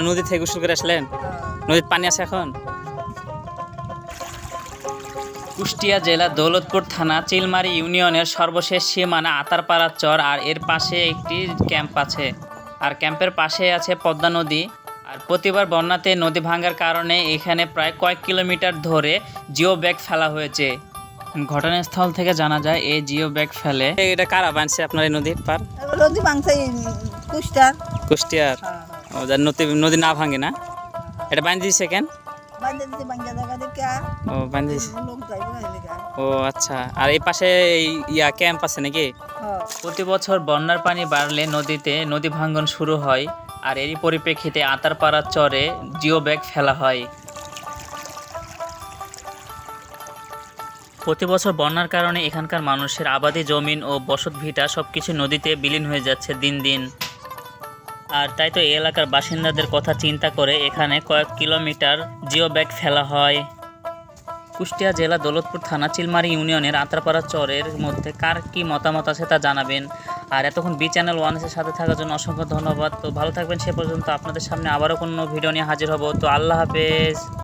নদী থেকে গোসল করে আসলেন? নদীর পানি আছে এখন? কুষ্টিয়া জেলা দৌলতপুর থানা চিলমারি ইউনিয়নের সর্বশেষ সীমানা আতারপাড়া চর, আর এর পাশে একটি ক্যাম্প আছে। আর ক্যাম্পের পাশে আছে পদ্মা নদী। আর প্রতিবার বন্যাতে নদী ভাঙার কারণে এখানে প্রায় কয়েক কিলোমিটার ধরে জিও ব্যাগ ফেলা হয়েছে। ঘটনাস্থল থেকে জানা যায় এই জিও ব্যাগ ফেলে এটা কারা বানছে আপনার এই নদীর পার? নদী ভাঙছে কুষ্টার। কুষ্টিয়ার? ও যার নদী না ভাঙে না, এটা বাঁধ দিয়েছে কেন? বাঁধে দিতে ভাঙ্গা জায়গা দেখে ও বাঁধ দিয়েছে। লোক যাইব এলাকা। ও আচ্ছা। আর এই পাশে ক্যাম্প আছে নাকি? প্রতি বছর বন্যার পানি বাড়লে নদী ভাঙ্গন শুরু হয়, আর এরই পরিপ্রেক্ষিতে আতারপাড়া চরে জিও ব্যাগ ফেলা হয়। প্রতি বছর বন্যার কারণে এখানকার মানুষের আবাদি জমিন ও বসত ভিটা সবকিছু নদীতে বিলীন হয়ে যাচ্ছে দিন দিন। আর তাই তো এই এলাকার বাসিন্দাদের কথা চিন্তা করে এখানে কয়েক কিলোমিটার জিও ব্যাগ ফেলা হয়। কুষ্টিয়া জেলা দৌলতপুর থানা চিলমারি ইউনিয়নের আতারপাড়া চরের মধ্যে কার কি মতামত আছে তা জানাবেন। আর এতক্ষণ বি চ্যানেল ওয়ানের সাথে থাকার জন্য অসংখ্য ধন্যবাদ। তো ভালো থাকবেন, সে পর্যন্ত আপনাদের সামনে আবারও কোনো ভিডিও নিয়ে হাজির হব। তো আল্লাহ হাফেজ।